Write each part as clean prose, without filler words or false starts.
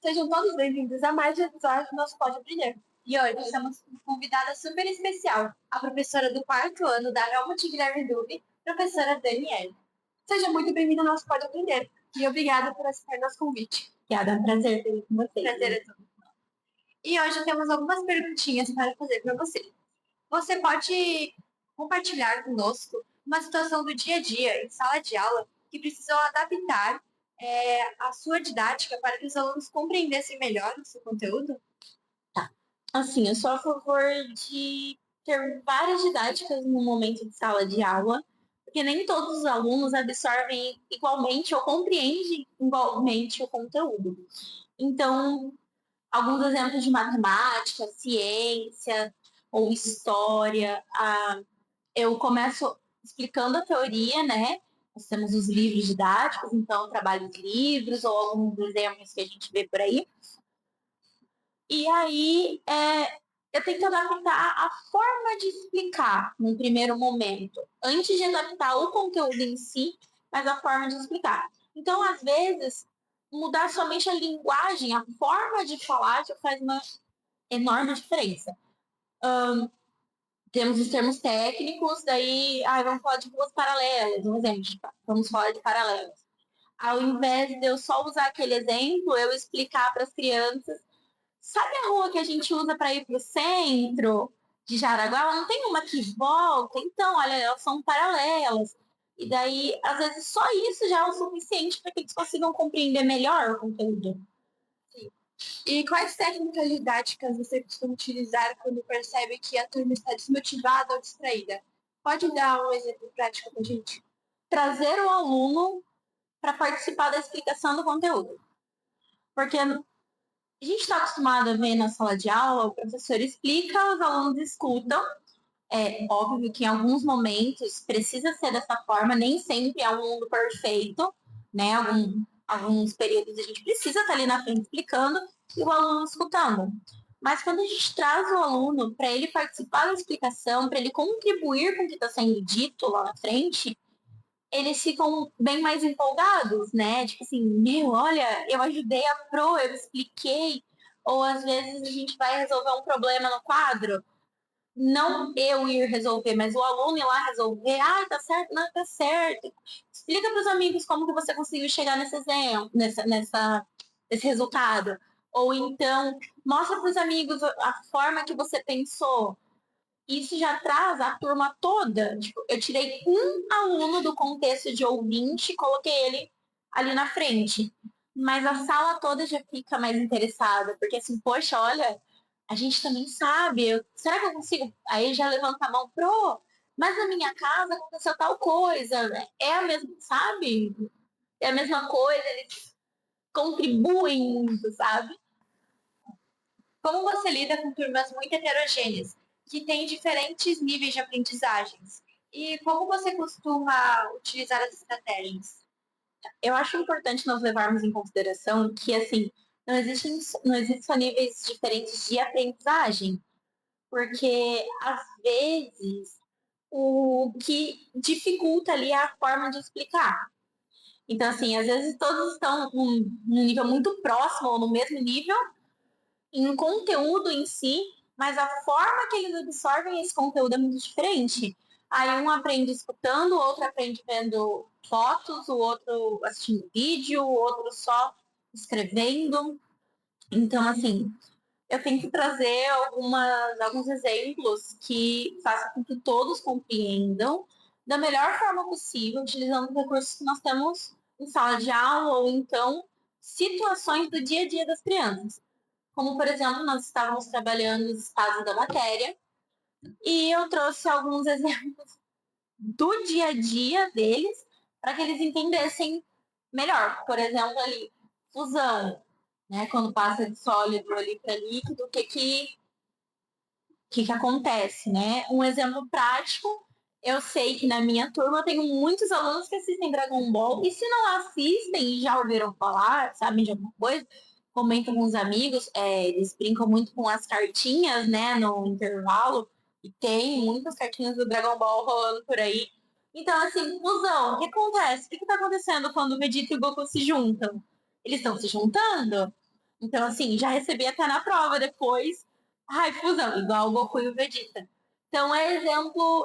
Sejam todos bem-vindos a mais um episódio do nosso Pode Aprender. E hoje estamos com uma convidada super especial, a professora do quarto ano da Helmut Guilherme Dube, professora Daniele. Seja muito bem-vinda ao nosso Pode Aprender e obrigada por aceitar nosso convite. Obrigada, é um prazer estar aqui com vocês. Prazer é todo. E hoje temos algumas perguntinhas para fazer para você. Você pode compartilhar conosco uma situação do dia a dia em sala de aula que precisou adaptar a sua didática para que os alunos compreendessem melhor o seu conteúdo? Tá. Assim, eu sou a favor de ter várias didáticas no momento de sala de aula, porque nem todos os alunos absorvem igualmente ou compreendem igualmente o conteúdo. Então, alguns exemplos de matemática, ciência ou história, eu começo explicando a teoria, né? Nós temos os livros didáticos, então eu trabalho os livros ou alguns exemplos que a gente vê por aí. E aí, eu tento adaptar a forma de explicar no primeiro momento, antes de adaptar o conteúdo em si, mas a forma de explicar. Então, às vezes, mudar somente a linguagem, a forma de falar, já faz uma enorme diferença. Temos os termos técnicos, daí, vamos falar de ruas paralelas, um exemplo, vamos falar de paralelas. Ao invés de eu só usar aquele exemplo, eu explicar para as crianças. Sabe a rua que a gente usa para ir para o centro de Jaraguá? Não tem uma que volta? Então, olha, elas são paralelas. E daí, às vezes, só isso já é o suficiente para que eles consigam compreender melhor o conteúdo. Sim. E quais técnicas didáticas você costuma utilizar quando percebe que a turma está desmotivada ou distraída? Pode dar um exemplo prático para a gente? Trazer o aluno para participar da explicação do conteúdo. Porque a gente está acostumado a ver na sala de aula, o professor explica, os alunos escutam. É óbvio que em alguns momentos precisa ser dessa forma, nem sempre é um mundo perfeito, né? Alguns períodos a gente precisa estar ali na frente explicando e o aluno escutando. Mas quando a gente traz o aluno para ele participar da explicação, para ele contribuir com o que está sendo dito lá na frente, eles ficam bem mais empolgados, né? Tipo assim, olha, eu ajudei a pro, eu expliquei. Ou às vezes a gente vai resolver um problema no quadro, não eu ir resolver, mas o aluno ir lá resolver. Tá certo, não, tá certo. Explica para os amigos como que você conseguiu chegar nesse exemplo, nesse resultado. Ou então, mostra para os amigos a forma que você pensou. Isso já traz a turma toda. Tipo, eu tirei um aluno do contexto de ouvinte e coloquei ele ali na frente. Mas a sala toda já fica mais interessada, porque assim, poxa, olha, a gente também sabe, será que eu consigo? Aí já levanta a mão, mas na minha casa aconteceu tal coisa, né? É a mesma, sabe? É a mesma coisa, eles contribuem muito, sabe? Como você lida com turmas muito heterogêneas, que têm diferentes níveis de aprendizagens? E como você costuma utilizar as estratégias? Eu acho importante nós levarmos em consideração que, assim, não existem só níveis diferentes de aprendizagem, porque, às vezes, o que dificulta ali é a forma de explicar. Então, assim, às vezes todos estão num nível muito próximo ou no mesmo nível, em conteúdo em si, mas a forma que eles absorvem esse conteúdo é muito diferente. Aí um aprende escutando, o outro aprende vendo fotos, o outro assistindo vídeo, o outro só escrevendo. Então, assim, eu tenho que trazer alguns exemplos que façam com que todos compreendam da melhor forma possível, utilizando os recursos que nós temos em sala de aula ou então situações do dia a dia das crianças. Como, por exemplo, nós estávamos trabalhando os estados da matéria e eu trouxe alguns exemplos do dia a dia deles para que eles entendessem melhor. Por exemplo, ali, fusão, né? Quando passa de sólido ali para líquido, o que acontece, né? Um exemplo prático, eu sei que na minha turma eu tenho muitos alunos que assistem Dragon Ball e se não assistem e já ouviram falar, sabem de alguma coisa, comentam com os amigos, eles brincam muito com as cartinhas, né, no intervalo, e tem muitas cartinhas do Dragon Ball rolando por aí. Então, assim, fusão, o que acontece? O que está acontecendo quando o Vegeta e o Goku se juntam? Eles estão se juntando? Então, assim, já recebi até na prova depois. Ai, fusão, igual o Goku e o Vegeta. Então,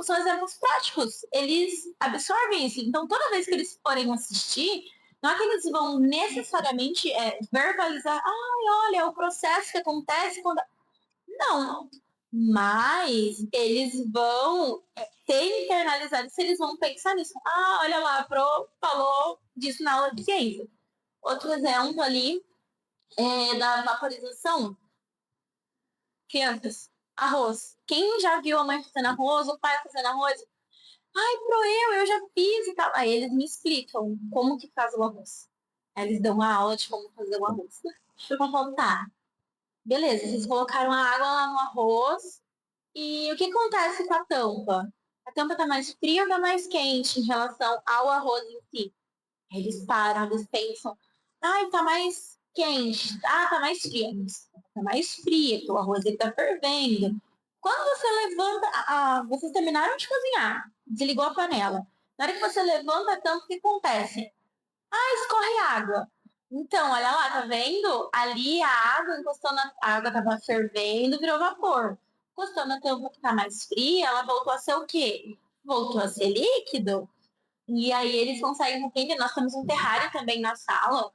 são exemplos práticos. Eles absorvem isso. Então, toda vez que eles forem assistir, não é que eles vão necessariamente verbalizar, ai, olha, é o processo que acontece quando. Não. Mas eles vão ter internalizado se eles vão pensar nisso. Ah, olha lá, a Pro falou disso na aula de ciência. Outro exemplo ali da vaporização. Crianças, arroz. Quem já viu a mãe fazendo arroz, o pai fazendo arroz? Ai, eu já fiz e tal. Aí eles me explicam como que faz o arroz. Aí eles dão uma aula de como fazer o arroz. Eu falo, tá, beleza, vocês colocaram a água lá no arroz e o que acontece com a tampa? A tampa tá mais fria ou tá mais quente em relação ao arroz em si? Aí eles param, eles pensam, ai, tá mais quente, tá mais fria. Tá mais fria, que o arroz ele tá fervendo. Quando você levanta, vocês terminaram de cozinhar, desligou a panela. Na hora que você levanta a tampa, o que acontece? Escorre água. Então, olha lá, tá vendo? Ali a água encostou a água tava fervendo, virou vapor. Encostou na tampa que tá mais fria, ela voltou a ser o quê? Voltou a ser líquido. E aí eles conseguem entender. Nós temos um terrário também na sala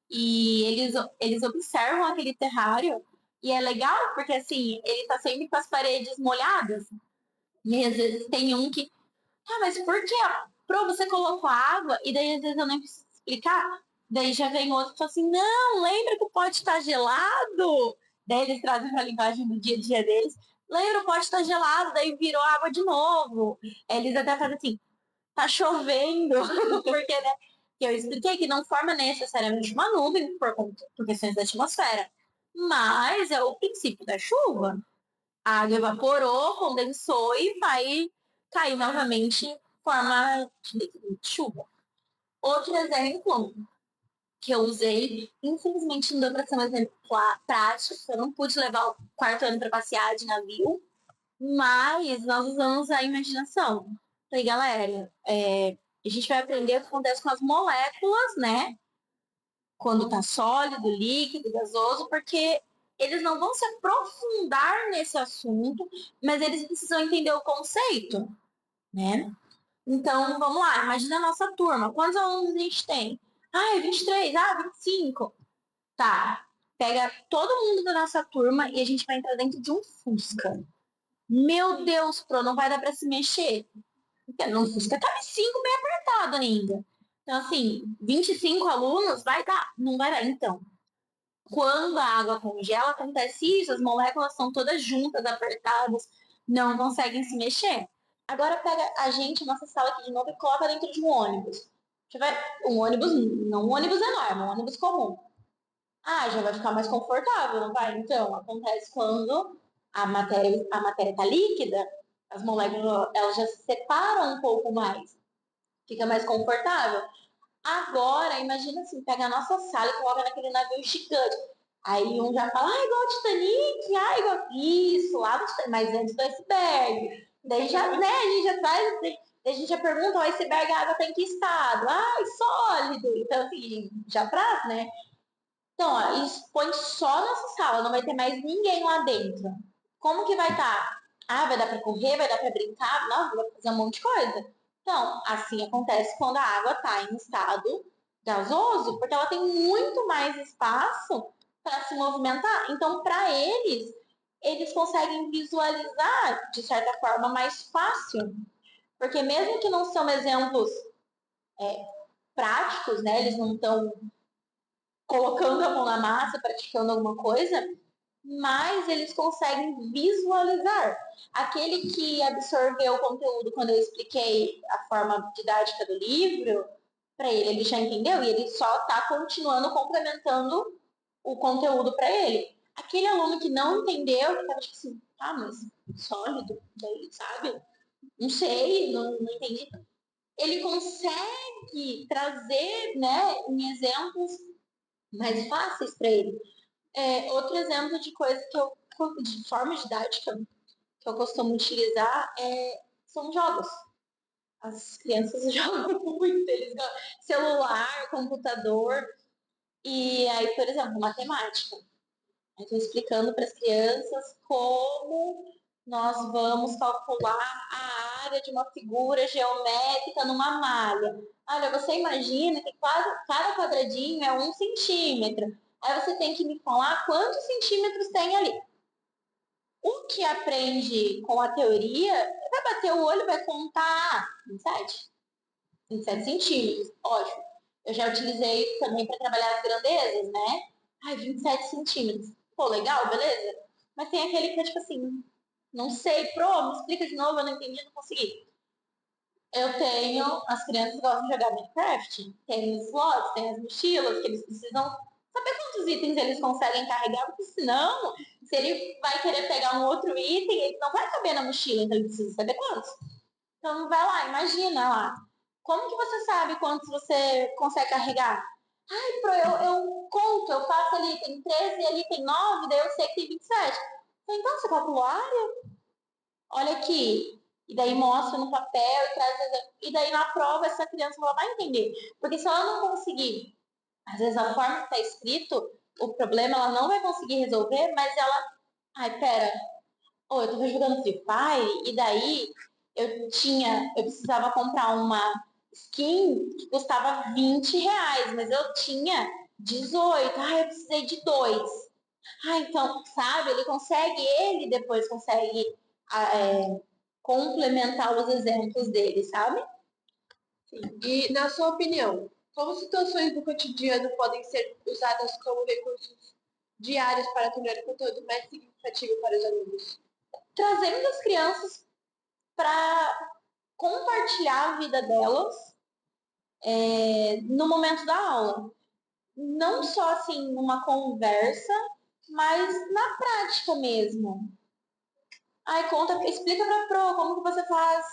e eles observam aquele terrário e é legal porque assim, ele tá sempre com as paredes molhadas. E às vezes tem um que, mas por que? Pro, você colocou água e daí às vezes eu nem preciso explicar. Daí já vem outro e fala assim, não, lembra que o pote tá gelado? Daí eles trazem pra linguagem do dia a dia deles. Lembra, o pote tá gelado, daí virou água de novo. Eles até fazem assim, tá chovendo, porque, né, que eu expliquei que não forma necessariamente uma nuvem por questões da atmosfera, mas é o princípio da chuva. A água evaporou, condensou e vai cair novamente em forma de chuva. Outro exemplo que eu usei, infelizmente não deu para ser um exemplo prático, eu não pude levar o quarto ano para passear de navio, mas nós usamos a imaginação. Falei, galera, a gente vai aprender o que acontece com as moléculas, né? Quando tá sólido, líquido, gasoso, porque eles não vão se aprofundar nesse assunto, mas eles precisam entender o conceito, né? Então, vamos lá, imagina a nossa turma. Quantos alunos a gente tem? 23, 25. Tá, pega todo mundo da nossa turma e a gente vai entrar dentro de um Fusca. Meu Deus, Pro, não vai dar para se mexer. Porque no Fusca cabe 5 bem apertado ainda. Então, assim, 25 alunos, vai dar? Não vai dar. Então, quando a água congela, acontece isso, as moléculas são todas juntas, apertadas, não conseguem se mexer. Agora pega a gente, nossa sala aqui de novo, e coloca dentro de um ônibus. Um ônibus, não um ônibus enorme, um ônibus comum. Já vai ficar mais confortável, não vai? Então, acontece quando a matéria está líquida, as moléculas elas já se separam um pouco mais, fica mais confortável. Agora, imagina assim, pega a nossa sala e coloca naquele navio gigante. Aí um já fala, igual o Titanic, igual isso, lá do Titanic, mas antes do iceberg. Daí já, né, a gente já traz, a gente já pergunta, o iceberg, a água tem que estado? Sólido. Então, assim, já pra, né? Então, ó, expõe só nessa sala, não vai ter mais ninguém lá dentro. Como que vai estar? Vai dar para correr, vai dar para brincar? Não, vai fazer um monte de coisa. Então, assim acontece quando a água está em estado gasoso, porque ela tem muito mais espaço para se movimentar. Então, para eles conseguem visualizar de certa forma mais fácil. Porque mesmo que não são exemplos práticos, né? Eles não estão colocando a mão na massa, praticando alguma coisa, mas eles conseguem visualizar. Aquele que absorveu o conteúdo quando eu expliquei a forma didática do livro, para ele já entendeu e ele só está continuando complementando o conteúdo para ele. Aquele aluno que não entendeu, que estava tipo assim, mas sólido, daí, sabe? Não sei, não entendi. Ele consegue trazer, né, em exemplos mais fáceis para ele. Outro exemplo de coisa de forma didática que eu costumo utilizar são jogos. As crianças jogam muito, celular, computador. E aí, por exemplo, matemática. Eu estou explicando para as crianças como nós vamos calcular a área de uma figura geométrica numa malha. Olha, você imagina que cada quadradinho é 1 centímetro. Aí você tem que me falar quantos centímetros tem ali. O que aprende com a teoria vai bater o olho e vai contar 27 centímetros. Ótimo. Eu já utilizei também para trabalhar as grandezas, né? Ai, 27 centímetros. Pô, legal, beleza? Mas tem aquele que é tipo assim, não sei, me explica de novo, eu não entendi, não consegui. Eu tenho, as crianças gostam de jogar Minecraft, tem os slots, tem as mochilas, que eles precisam saber quantos itens eles conseguem carregar, porque senão, se ele vai querer pegar um outro item, ele não vai caber na mochila, então ele precisa saber quantos. Então vai lá, imagina lá. Como que você sabe quantos você consegue carregar? Ai, eu conto, eu faço ali, tem 13, ali tem 9, daí eu sei que tem 27. Então, você calculou a área? Olha aqui. E daí mostra no papel e traz exemplo. E daí na prova essa criança ela vai entender. Porque se ela não conseguir, às vezes a forma que está escrito, o problema ela não vai conseguir resolver, mas ela, ai, pera, eu tava jogando Free Fire e daí eu precisava comprar uma skin que custava R$ 20, mas eu tinha 18. Eu precisei de dois. Então, sabe, ele depois consegue complementar os exemplos dele, sabe? E, na sua opinião, como situações do cotidiano podem ser usadas como recursos diários para tornar o conteúdo mais significativo para os alunos? Trazendo as crianças para compartilhar a vida delas no momento da aula. Não só assim numa conversa, mas na prática mesmo. Explica pra Pro como que você faz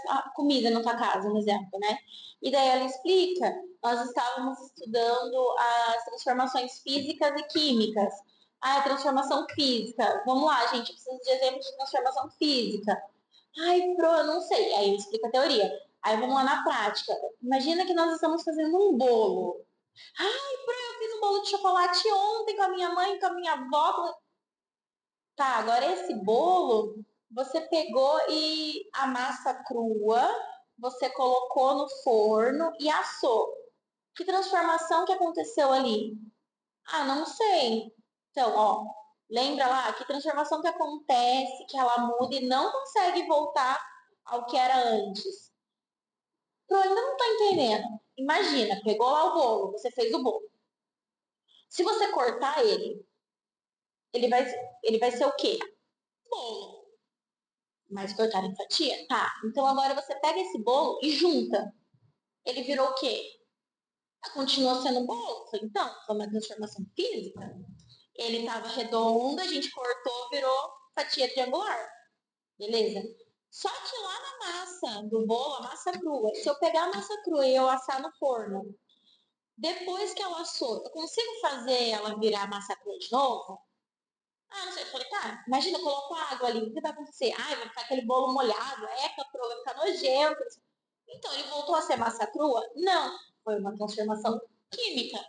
a comida na tua casa, um exemplo, né? E daí ela explica, nós estávamos estudando as transformações físicas e químicas. Transformação física. Vamos lá, gente, preciso de exemplos de transformação física. Pro, eu não sei. Aí eu explico a teoria. Aí vamos lá na prática. Imagina que nós estamos fazendo um bolo. Eu fiz um bolo de chocolate ontem com a minha mãe, com a minha avó. Tá, agora esse bolo, você pegou e a massa crua, você colocou no forno e assou. Que transformação que aconteceu ali? Não sei. Então, lembra lá que transformação que acontece, que ela muda e não consegue voltar ao que era antes. Eu ainda não tô entendendo. Imagina, pegou lá o bolo, você fez o bolo. Se você cortar ele vai, ele vai ser o quê? Bolo. Mas cortar em fatia? Tá. Então agora você pega esse bolo e junta. Ele virou o quê? Continua sendo bolo. Então, foi uma transformação física. Ele estava redondo, a gente cortou, virou fatia triangular. Beleza? Só que lá na massa do bolo, a massa crua, se eu pegar a massa crua e eu assar no forno, depois que ela assou, eu consigo fazer ela virar massa crua de novo? Não sei. Eu falei, tá, imagina, eu coloco água ali, o que vai acontecer? Vai ficar aquele bolo molhado, vai ficar nojento. Então, ele voltou a ser massa crua? Não, foi uma transformação química.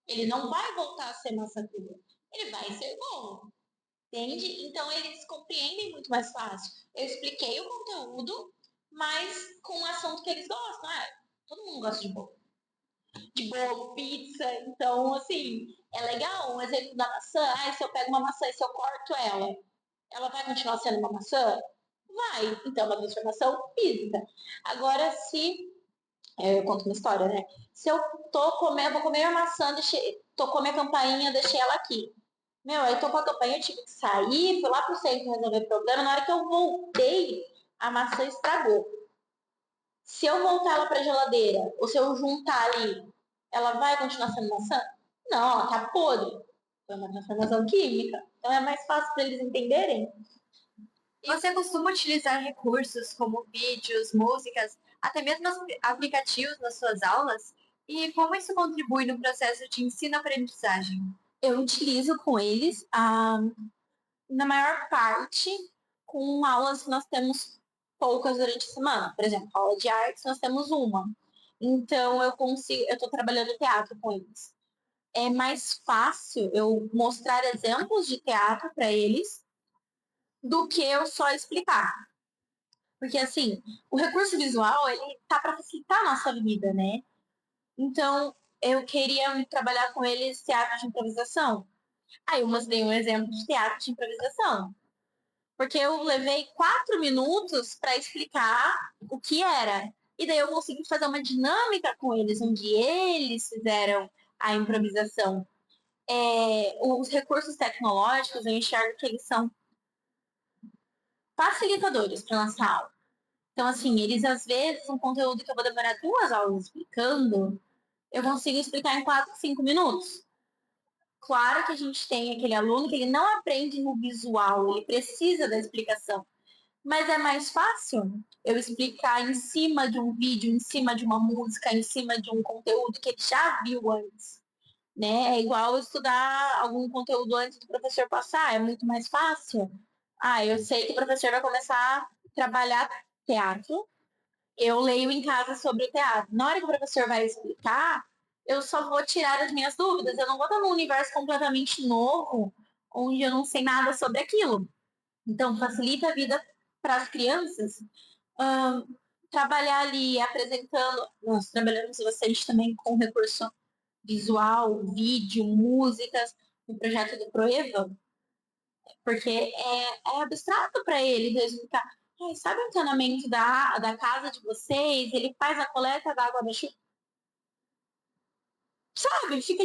Ele não vai voltar a ser massa crua. Ele vai ser bolo. Entende? Então, eles compreendem muito mais fácil. Eu expliquei o conteúdo, mas com o assunto que eles gostam. Todo mundo gosta de bolo. De bolo, pizza. Então, assim, é legal. Um exemplo da maçã. Se eu pego uma maçã e se eu corto ela vai continuar sendo uma maçã? Vai. Então, é uma transformação física. Agora, se... Eu conto uma história, né? Se eu vou comer a maçã, tocou minha campainha, deixei ela aqui. Aí tocou a campainha, eu tive que sair, fui lá pro centro resolver o problema. Na hora que eu voltei, a maçã estragou. Se eu voltar ela pra geladeira, ou se eu juntar ali, ela vai continuar sendo maçã? Não, ela tá podre. Foi uma transformação química. Então é mais fácil para eles entenderem. Você costuma utilizar recursos como vídeos, músicas, até mesmo aplicativos nas suas aulas? E como isso contribui no processo de ensino-aprendizagem? Eu utilizo com eles, na maior parte, com aulas que nós temos poucas durante a semana. Por exemplo, aula de artes nós temos uma. Então eu tô trabalhando teatro com eles. É mais fácil eu mostrar exemplos de teatro para eles do que eu só explicar. Porque assim, o recurso visual, ele tá para facilitar a nossa vida, né? Então, eu queria trabalhar com eles teatro de improvisação. Aí eu mostrei um exemplo de teatro de improvisação. Porque eu levei 4 minutos para explicar o que era. E daí eu consegui fazer uma dinâmica com eles, onde eles fizeram a improvisação. Os recursos tecnológicos, eu enxergo que eles são facilitadores para nossa aula. Então, assim, eles às vezes, um conteúdo que eu vou demorar 2 aulas explicando, eu consigo explicar em 4, 5 minutos. Claro que a gente tem aquele aluno que ele não aprende no visual, ele precisa da explicação. Mas é mais fácil eu explicar em cima de um vídeo, em cima de uma música, em cima de um conteúdo que ele já viu antes. Né? É igual estudar algum conteúdo antes do professor passar, é muito mais fácil. Eu sei que o professor vai começar a trabalhar teatro, eu leio em casa sobre o teatro. Na hora que o professor vai explicar, eu só vou tirar as minhas dúvidas. Eu não vou estar num universo completamente novo, onde eu não sei nada sobre aquilo. Então, facilita a vida para as crianças. Trabalhar ali apresentando. Nós trabalhamos bastante também com recurso visual, vídeo, músicas, no projeto do Proeva, porque é abstrato para eles explicar. Sabe o encanamento da casa de vocês? Ele faz a coleta da água da chuva. Sabe? Fica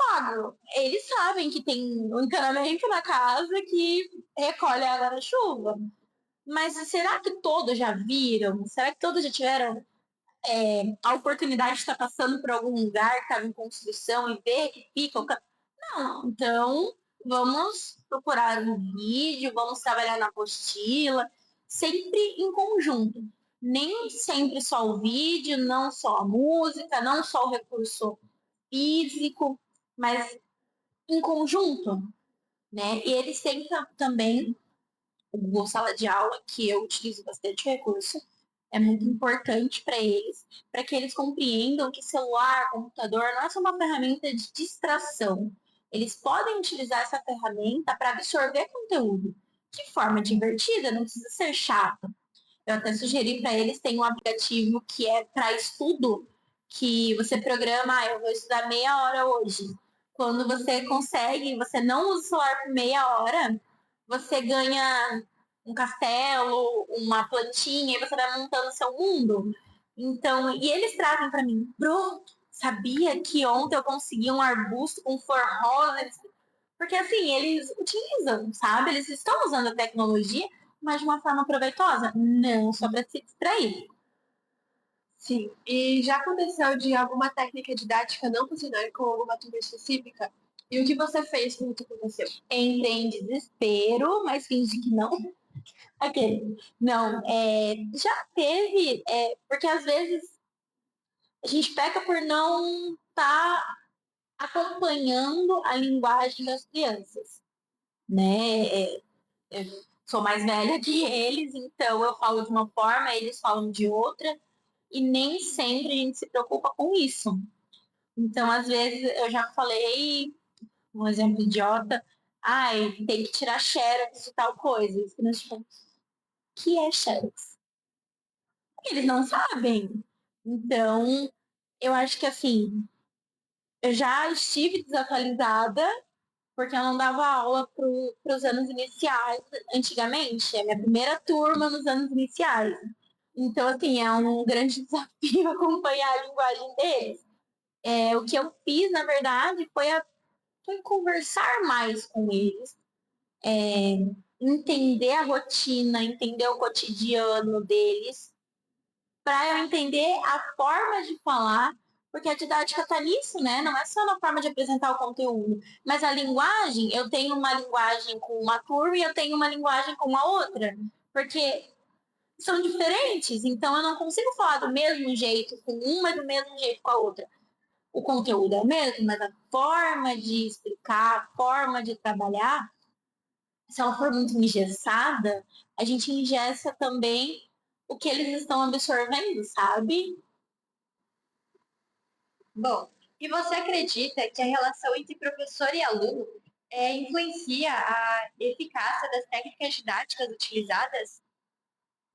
vago. Eles sabem que tem um encanamento na casa que recolhe a água da chuva. Mas será que todos já viram? Será que todos já tiveram a oportunidade de estar passando por algum lugar que estava em construção e ver que fica? Não. Então, vamos procurar um vídeo, vamos trabalhar na apostila, sempre em conjunto. Nem sempre só o vídeo, não só a música, não só o recurso físico, mas em conjunto, né? E eles têm também o sala de aula, que eu utilizo bastante recurso, é muito importante para que eles compreendam que celular, computador não é só uma ferramenta de distração. Eles podem utilizar essa ferramenta para absorver conteúdo de forma divertida, não precisa ser chato. Eu até sugeri para eles, tem um aplicativo que é para estudo, que você programa, eu vou estudar meia hora hoje. Quando você consegue, você não usa o celular por meia hora, você ganha um castelo, uma plantinha, e você vai montando o seu mundo. Então, e eles trazem para mim, Bro, sabia que ontem eu consegui um arbusto com flor rosa? Porque assim, eles utilizam, sabe? Eles estão usando a tecnologia, mas de uma forma proveitosa, não só para se distrair. Sim. E já aconteceu de alguma técnica didática não funcionar com alguma turma específica? E o que você fez quando isso aconteceu? Entrei em desespero, mas fingi que não. Aquele. Não, já teve, porque às vezes a gente peca por não estar acompanhando a linguagem das crianças, né? Eu sou mais velha que eles, então eu falo de uma forma, eles falam de outra, e nem sempre a gente se preocupa com isso. Então, às vezes, eu já falei, um exemplo idiota, tem que tirar xerox de tal coisa. E nós tipo, o que é xerox? Eles não sabem. Então, eu acho que assim, eu já estive desatualizada porque eu não dava aula para os anos iniciais antigamente. É a minha primeira turma nos anos iniciais. Então, assim, é um grande desafio acompanhar a linguagem deles. O que eu fiz, na verdade, foi conversar mais com eles, entender a rotina, entender o cotidiano deles, para eu entender a forma de falar, porque a didática está nisso, né? Não é só na forma de apresentar o conteúdo, mas a linguagem, eu tenho uma linguagem com uma turma e eu tenho uma linguagem com a outra, porque são diferentes, então eu não consigo falar do mesmo jeito com uma e do mesmo jeito com a outra. O conteúdo é o mesmo, mas a forma de explicar, a forma de trabalhar, se ela for muito engessada, a gente engessa também o que eles estão absorvendo, sabe? Bom, e você acredita que a relação entre professor e aluno influencia a eficácia das técnicas didáticas utilizadas?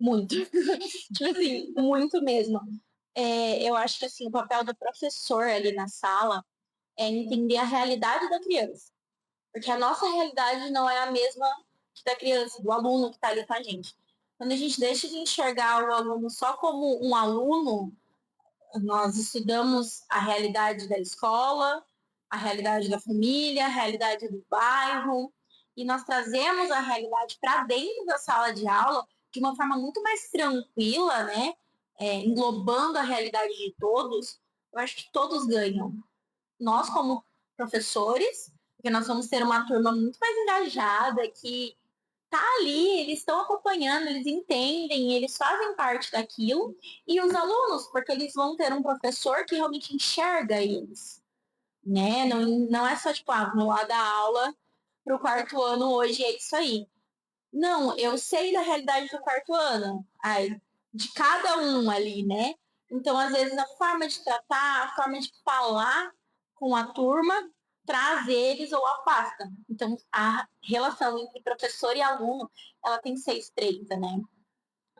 Muito. Tipo assim, muito mesmo. Eu acho que assim, o papel do professor ali na sala é entender a realidade da criança. Porque a nossa realidade não é a mesma que da criança, do aluno que está ali com a gente. Quando a gente deixa de enxergar o aluno só como um aluno, nós estudamos a realidade da escola, a realidade da família, a realidade do bairro, e nós trazemos a realidade para dentro da sala de aula de uma forma muito mais tranquila, né? Englobando a realidade de todos. Eu acho que todos ganham. Nós, como professores, porque nós vamos ter uma turma muito mais engajada, que tá ali, eles estão acompanhando, eles entendem, eles fazem parte daquilo, e os alunos, porque eles vão ter um professor que realmente enxerga eles, né? Não é só tipo, vou lá dar aula pro quarto ano hoje, é isso aí. Não, eu sei da realidade do quarto ano, de cada um ali, né? Então, às vezes, a forma de tratar, a forma de falar com a turma traz eles ou afasta. Então, a relação entre professor e aluno, ela tem que ser estreita, né?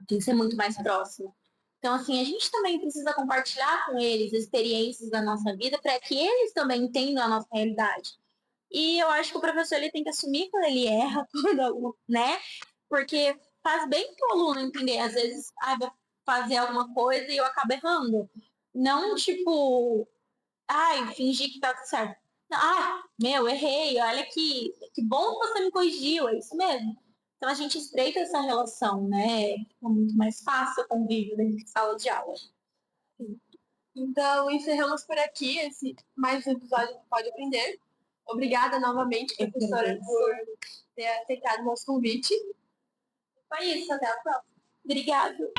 Tem que ser muito mais próxima. Então, assim, a gente também precisa compartilhar com eles experiências da nossa vida para que eles também entendam a nossa realidade. E eu acho que o professor ele tem que assumir quando ele erra, quando, né? Porque faz bem para o aluno entender. Às vezes, vai fazer alguma coisa e eu acabo errando. Não, tipo, fingir que tá tudo certo. Meu, errei, olha que bom que você me corrigiu, é isso mesmo. Então a gente estreita essa relação, né? Fica muito mais fácil o convívio dentro de sala de aula. Então, encerramos por aqui esse mais um episódio do Pode Aprender. Obrigada novamente, professora, por ter aceitado o nosso convite. Foi isso, até a próxima. Obrigada.